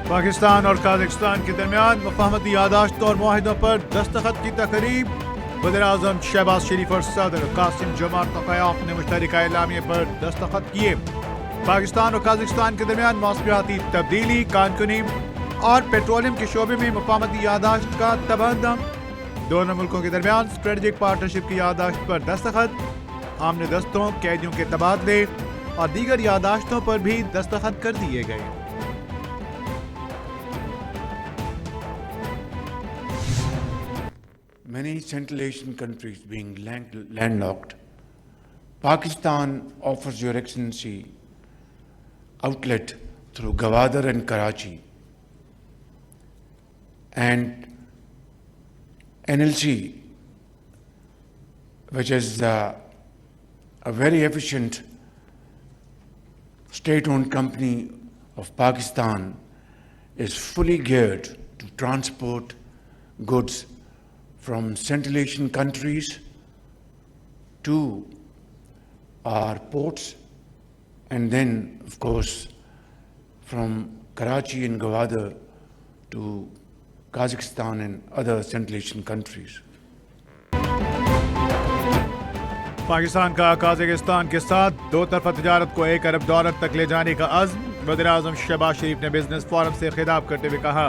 पाकिस्तान और काज़ाकिस्तान के दरमियान मफाहमती यादाश्त और मुआहिदों पर दस्तखत की तकरीब। वज़ीर-ए-आज़म शहबाज शरीफ और सदर कासिम जोमार्त तोक़ायफ ने मुश्तरका एलामिया पर दस्तखत किए। पाकिस्तान और काज़ाकिस्तान के दरमियान मौसमियाती तब्दीली, कानूनी और पेट्रोलियम के शोबे में मफाहमती यादाश्त का तबादला। दोनों मुल्कों के दरमियान स्ट्रेटेजिक पार्टनरशिप की यादाश्त पर दस्तखत। आमने दस्तों, कैदियों के तबादले और दीगर यादाश्तों पर भी दस्तखत कर दिए गए। Many Central Asian countries being landlocked, Pakistan offers Your Excellency outlet through Gwadar and Karachi, and NLC, which is a very efficient state-owned company of Pakistan, is fully geared to transport goods from Central Asian countries to our ports, and then, of course, from Karachi and Gwadar to Kazakhstan and other Central Asian countries. Pakistan का काज़ाकिस्तान के साथ दो तरफा तजारत को $1 अरब तक ले जाने का अज़्म। वज़ीर-ए-आज़म शहबाज शरीफ ने बिजनेस फोरम से खिताब करते हुए कहा,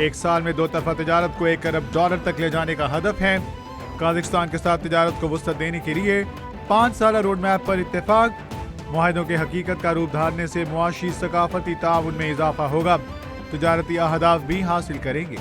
एक साल में दो तरफा तजारत को $1 अरब तक ले जाने का हदफ है। काज़ाकिस्तान के साथ तजारत को वुसअत देने के लिए 5 साला रोड मैप पर इत्तेफाक। मुआहिदों के हकीकत का रूप धारने से मुआशी सकाफती ताउन में इजाफा होगा। तजारती अहदाफ भी हासिल करेंगे।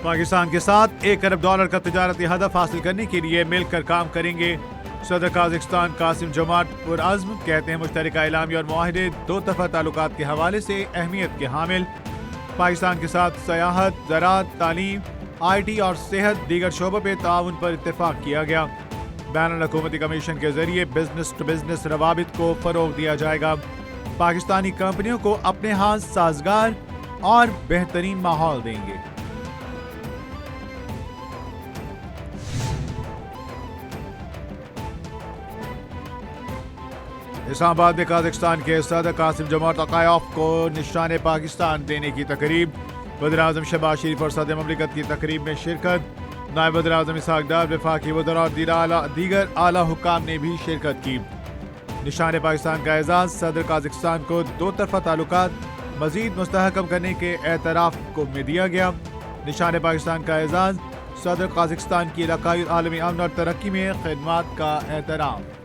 पाकिस्तान के साथ $1 अरब का तजारती हदफ हासिल करने के लिए मिलकर काम करेंगे। सदर काज़ाकिस्तान कासिम जोमार्त पुरअज़्म कहते हैं, मुश्तरका एलामिया और मुआहिदे दो तरफा ताल्लुकात के हवाले से अहमियत के हामिल। पाकिस्तान के साथ सयाहत, ज़राअत, तालीम, IT और सेहत दीगर शोबों पर ताउन पर इत्तेफाक किया गया। बैनुल हुकूमती कमीशन के जरिए बिजनेस टू बिजनेस रवाबित को फरोग दिया जाएगा। पाकिस्तानी कंपनियों को अपने यहाँ साजगार और बेहतरीन माहौल देंगे। इस्लामाबाद में काज़ाकिस्तान के सदर कासिम जोमार्त तोक़ायफ को निशाने पाकिस्तान देने की तकरीब। वज़ीर-ए-आज़म शहबाज शरीफ और सदर ममलिकत की तकरीब में शिरकत। नायब वज़ीर-ए-आज़म इसहाक़ डार, वफ़ाक़ी वज़ीर और दीगर आला हुक्काम ने भी शिरकत की। निशाने पाकिस्तान का एजाज़ सदर काज़ाकिस्तान को दो तरफा ताल्लुकात मज़ीद मुस्तहकम करने के एतराफ़ को में दिया गया। निशाने पाकिस्तान का एजाज़ सदर काज़ाकिस्तान की इलाक़ाई आलमी अमन और तरक्की में खिदमात का एहतराम।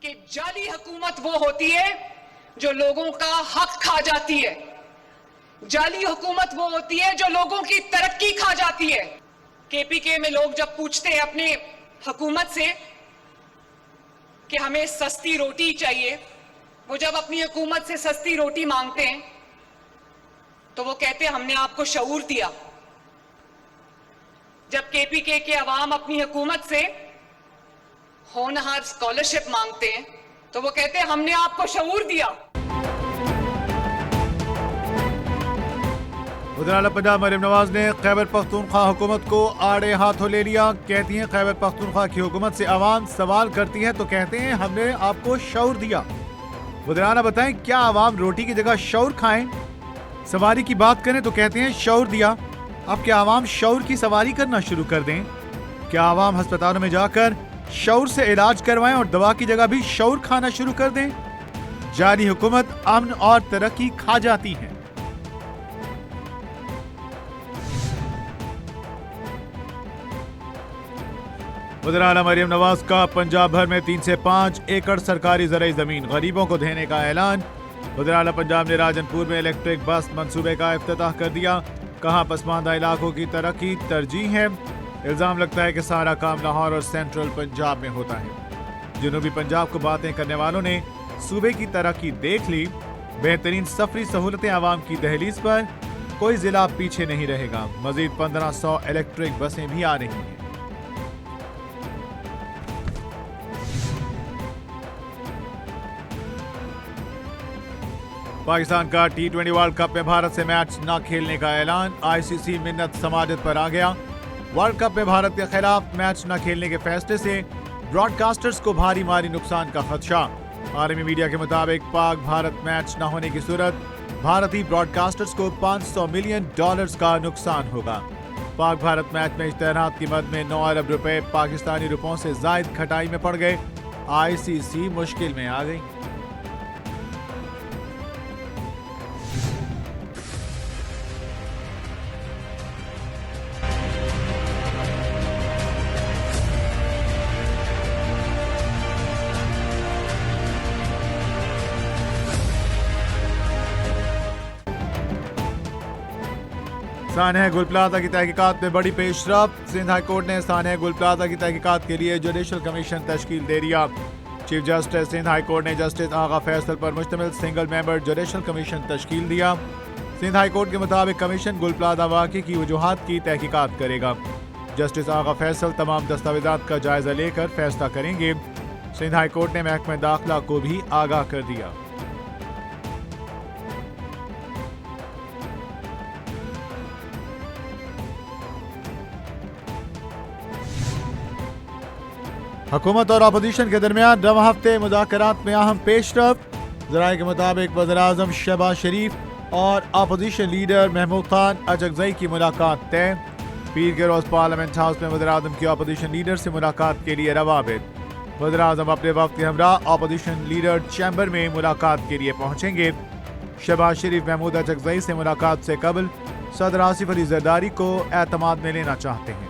कि जाली हुकूमत वो होती है जो लोगों का हक खा जाती है। जाली हुकूमत वो होती है जो लोगों की तरक्की खा जाती है। KPK में लोग जब पूछते हैं अपने हुकूमत से कि हमें सस्ती रोटी चाहिए, वो जब अपनी हुकूमत से सस्ती रोटी मांगते हैं तो वो कहते हैं हमने आपको शऊर दिया। जब KPK के अवाम अपनी हुकूमत से होनहार स्कॉलरशिप मांगते हैं तो वो कहते हैं हमने आपको शऊर दिया। वज़ीर आला पंजाब मरियम नवाज ने खैबर पख्तूनख्वा हुकूमत को आड़े हाथों ले लिया। कहती हैं, खैबर पख्तूनख्वा की हुकूमत से आवाम सवाल करती है तो कहते हैं हमने आपको शऊर दिया। वज़ीर आला बताएं, क्या आवाम रोटी की जगह शऊर खाएं? सवारी की बात करें तो कहते हैं शऊर दिया। अब क्या आवाम शऊर की सवारी करना शुरू कर दें? क्या आवाम अस्पतालों में जाकर शऊर से इलाज करवाएं और दवा की जगह भी शऊर खाना शुरू कर दें? जारी हुकूमत अमन और तरक्की खा जाती है। वज़ीर आला मरियम नवाज का पंजाब भर में 3 से 5 एकड़ सरकारी ज़रई ज़मीन गरीबों को देने का ऐलान। वज़ीर आला पंजाब ने राजनपुर में इलेक्ट्रिक बस मंसूबे का इफ्तिताह कर दिया। कहा, पसमानदा इलाकों की तरक्की तरजीह है। इल्ज़ाम लगता है कि सारा काम लाहौर और सेंट्रल पंजाब में होता है। जनूबी पंजाब को बातें करने वालों ने सूबे की तरक्की देख ली। बेहतरीन सफरी सहूलतें आवाम की दहलीज पर, कोई जिला पीछे नहीं रहेगा। मजीद 1500 इलेक्ट्रिक बसें भी आ रही हैं। पाकिस्तान का T20 वर्ल्ड कप में भारत से मैच न खेलने का ऐलान, आईसीसी मिन्नत समाजत पर आ गया। वर्ल्ड कप में भारत के खिलाफ मैच न खेलने के फैसले से ब्रॉडकास्टर्स को भारी माली नुकसान का खदशा। आलमी मीडिया के मुताबिक पाक भारत मैच न होने की सूरत भारतीय ब्रॉडकास्टर्स को $500 मिलियन का नुकसान होगा। पाक भारत मैच में इश्तेहारात की मद में 9 अरब रुपए पाकिस्तानी रुपयों से जायद खटाई में पड़ गए। आईसीसी मुश्किल में आ गई। सानिया गुल प्लाजा की तहकीकात में बड़ी पेशरफ्त। सिंध हाई कोर्ट ने सानिया गुल प्लाजा की तहकीकात के लिए जुडिशल कमीशन तश्कील दे दिया। Chief justice Sindh high court ने जस्टिस आगा फैसल पर मुश्तमिल सिंगल मेंबर जुडिशल कमीशन तश्कील दिया। सिंध हाई कोर्ट के मुताबिक कमीशन गुल प्लाजा वाक़े की वजूहात की तहकीकात करेगा। जस्टिस आगा फैसल तमाम दस्तावेजात का जायजा लेकर फैसला करेंगे। सिंध हाई कोर्ट ने महकमे दाखिला को भी आगाह कर दिया। हुकूमत और अपोजिशन के दरमियान रवा हफ्ते मुज़ाकरात में अहम पेशरफ्त। ज़राए के मुताबिक वज़ीर-ए-आज़म शहबाज शरीफ और अपोजिशन लीडर महमूद खान अचकज़ई की मुलाकात तय। पीर के रोज़ पार्लियामेंट हाउस में वज़ीर-ए-आज़म की अपोजिशन लीडर से मुलाकात के लिए रवाबित। वज़ीर-ए-आज़म अपने वफ़द के हमरा अपोजिशन लीडर चैम्बर में मुलाकात के लिए पहुँचेंगे। शहबाज शरीफ महमूद अचकज़ई से मुलाकात से कबल सदर आसिफ अली ज़रदारी को एतमाद में लेना चाहते हैं।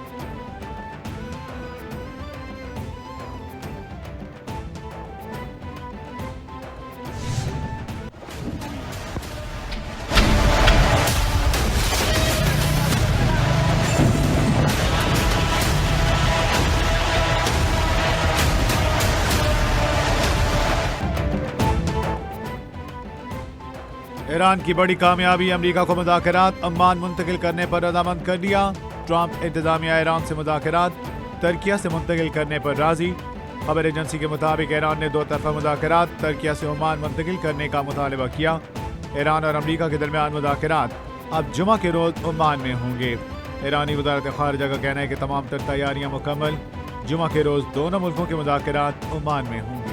ईरान की बड़ी कामयाबी, अमरीका को मुज़ाकरात अम्मान मुंतकिल करने पर रजामंद कर दिया। ट्रंप इंतजामिया ईरान से मुज़ाकरात तुर्किया से मुंतकिल करने पर राजी। खबर एजेंसी के मुताबिक ईरान ने 2 तरफ़ा मुज़ाकरात तुर्किया से ओमान मुंतकिल करने का मुतालबा किया। ईरान और अमरीका के दरमियान मुज़ाकरात अब जुमा के रोज़ ओमान में होंगे। ईरानी वज़ारत ख़ारिजा का कहना है कि तमाम तर तैयारियाँ मुकम्मल, जुमा के रोज़ दोनों मुल्कों के मुज़ाकरात ओमान में होंगे।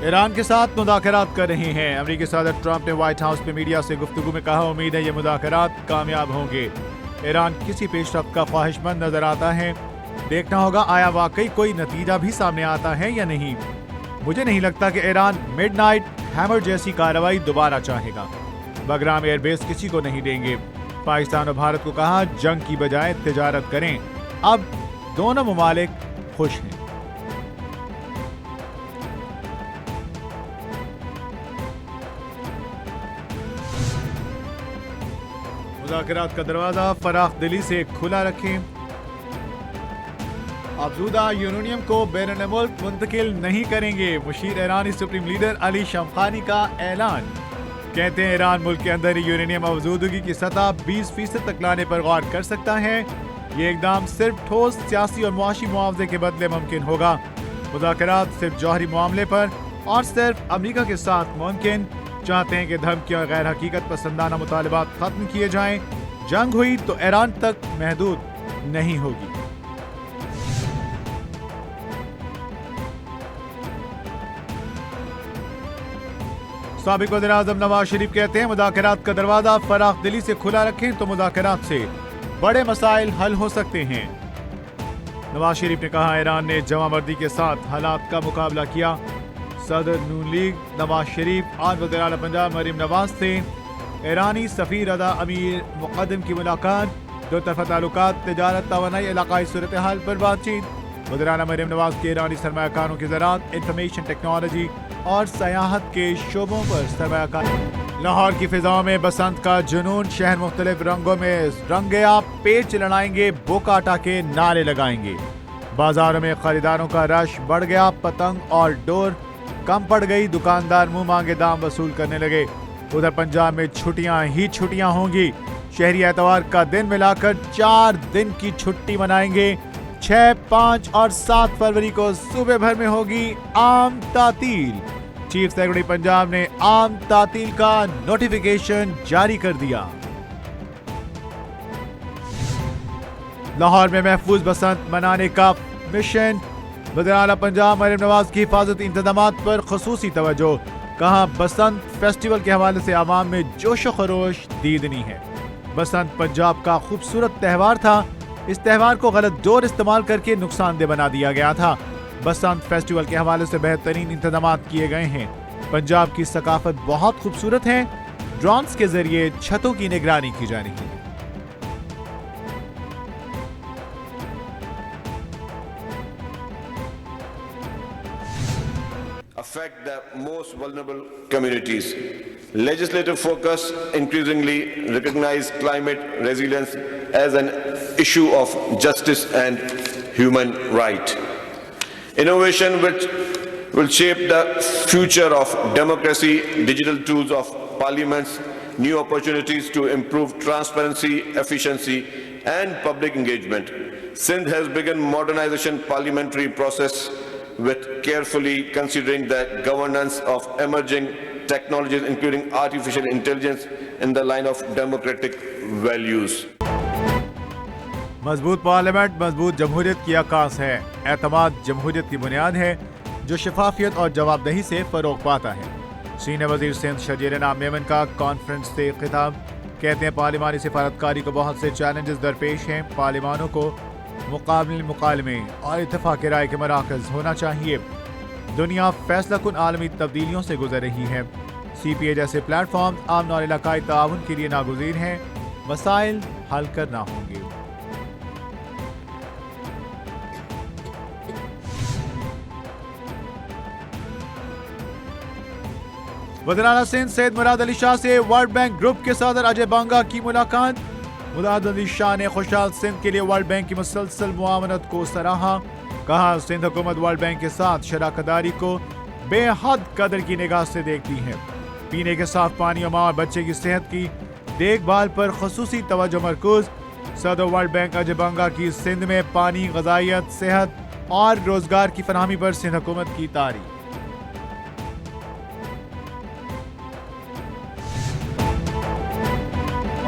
ईरान के साथ मुज़ाकरात कर रहे हैं। अमेरिकी सदर ट्रंप ने व्हाइट हाउस में मीडिया से गुफ्तगू में कहा, उम्मीद है ये मुज़ाकरात कामयाब होंगे। ईरान किसी पेशरफ्त का ख्वाहिशमंद नजर आता है। देखना होगा आया वाकई कोई नतीजा भी सामने आता है या नहीं। मुझे नहीं लगता कि ईरान मिडनाइट हैमर जैसी कार्रवाई दोबारा चाहेगा। बगराम एयरबेस किसी को नहीं देंगे। पाकिस्तान और भारत को कहा जंग की बजाय तिजारत करें। अब दोनों ममालिक खुश हैं। मुज़ाकरात का दरवाजा फराख दिली से खुला रखें। अफजूदा यूरेनियम को बैरून मुल्क मुंतकिल नहीं करेंगे। मुशीर ईरानी सुप्रीम लीडर अली शमखानी का ऐलान। कहते हैं ईरान मुल्क के अंदर यूरेनियम अफजूदगी की सतह 20% तक लाने पर गौर कर सकता है। ये इकदाम सिर्फ ठोस सियासी और मुआशी मुआवजे के बदले मुमकिन होगा। मुज़ाकरात सिर्फ जौहरी मामले पर और सिर्फ अमरीका के साथ मुमकिन। चाहते हैं कि धमकी और गैर हकीकत पसंदाना मुतालिबात खत्म किए जाएं। जंग हुई तो ईरान तक महदूद नहीं होगी। साबिक वज़ीर-ए-आज़म नवाज शरीफ कहते हैं मुज़ाकरात का दरवाजा फराख दिली से खुला रखें तो मुज़ाकरात से बड़े मसाइल हल हो सकते हैं। नवाज शरीफ ने कहा ईरान ने जवामर्दी के साथ हालात का मुकाबला किया। सदर नून लीग नवाज शरीफ और वज़ीर आला पंजाब मरीम नवाज से ईरानी सफ़ीर अदा अमीर मुक़द्दम की मुलाकात। 2 तरफ़ा ताल्लुकात, तिजारत, तवानाई, इलाक़ाई सूरत हाल पर बातचीत। वज़ीर आला मरीम नवाज के ईरानी सरमायाकारों की ज़राअत, इंफॉर्मेशन टेक्नोलॉजी और सयाहत के शोबों पर सरमायाकारी। लाहौर की फिजाओं में बसंत का जुनून, शहर मुख्तलिफ रंगों में रंग गया। पेच लड़ाएंगे, बोकाटा के नारे लगाएंगे। बाजारों में खरीदारों का रश बढ़ गया। पतंग और डोर कम पड़ गई। दुकानदार मुंह मांगे दाम वसूल करने लगे। उधर पंजाब में छुट्टियां ही छुट्टियां होंगी। शहरी एतवार का दिन मिलाकर 4 दिन की छुट्टी मनाएंगे। 6, 5 और 7 फरवरी को सूबे भर में होगी आम तातील। चीफ सेक्रेटरी पंजाब ने आम तातील का नोटिफिकेशन जारी कर दिया। लाहौर में महफूज बसंत मनाने का मिशन। वज़ीर आला पंजाब मरीम नवाज की हिफाजती इंतजामात पर खुसूसी तवज्जो। कहा बसंत फेस्टिवल के हवाले से आवाम में जोशो खरोश दीदनी है। बसंत पंजाब का खूबसूरत त्यौहार था। इस त्यौहार को गलत दौर इस्तेमाल करके नुकसानदेह बना दिया गया था। बसंत फेस्टिवल के हवाले से बेहतरीन इंतजामात किए गए हैं। पंजाब की सकाफत बहुत खूबसूरत है। ड्रोन्स के जरिए छतों की निगरानी की जा रही है। affect the most vulnerable communities. Legislative focus increasingly recognize climate resilience as an issue of justice and human right. Innovation which will shape the future of democracy, digital tools of parliaments, new opportunities to improve transparency, efficiency and public engagement. Sindh has begun modernization parliamentary process with carefully considering the governance of emerging technologies, including artificial intelligence, in the line of democratic values. मजबूत parliament मजबूत जमहूरियत की आकाश है। एतमाद जमहूरियत की बुनियाद है जो शफाफियत और जवाबदेही से फरोग पाता है। सीनियर वजीर सिंध शजीर नाम मेमन का कॉन्फ्रेंस से खिताब। कहते हैं पार्लिमानी सिफारतकारी को बहुत से चैलेंजेस दरपेश हैं। पार्लिमानों को मुकालमे और इत्तेफाक राय के मराकज होना चाहिए। दुनिया फैसला कुन आलमी तब्दीलियों से गुजर रही है। CPA जैसे प्लेटफॉर्म आमना और इलाकाई ताउन के लिए नागुज़ीर हैं। मसाइल हल करना होंगे। वज़ीर आला सिंध सैयद मुराद अली शाह से वर्ल्ड बैंक ग्रुप के सदर अजय बांगा की मुलाकात। मुराद अली शाह ने खुशहाल सिंध के लिए वर्ल्ड बैंक की मुसलसल मुआवनत को सराहा। कहा सिंध हुकूमत वर्ल्ड बैंक के साथ शराकतदारी को बेहद कदर की निगाह से देखती है। पीने के साफ पानी और माँ और बच्चे की सेहत की देखभाल पर खुसूसी तवज्जो मरकूज। सदर वर्ल्ड बैंक अजय बांगा की सिंध में पानी, ग़िज़ाइयत, सेहत और रोजगार की फराहमी पर सिंध हुकूमत की तारीफ।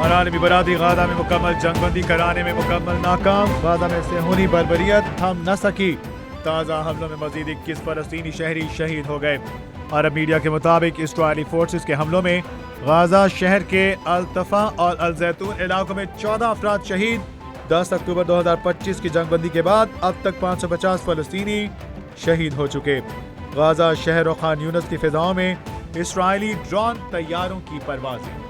और आलमी बरादरी गाजा में मुकम्मल जंगबंदी कराने में मुकम्मल नाकाम। गाजा में सेहूनी बर्बरियत थम न सकी। ताज़ा हमलों में मजीद 21 फलस्तीनी शहरी शहीद हो गए। अरब मीडिया के मुताबिक इसराइली फोर्सेस के हमलों में गाजा शहर के अल-तफा और अल-जैतून इलाकों में 14 अफराद शहीद। 10 अक्टूबर 2025 की जंगबंदी के बाद अब तक 550 फलस्तीनी शहीद हो चुके। गाजा शहर और खान यूनिस की फिजाओं में इसराइली ड्रोन तैयारों की परवाजें।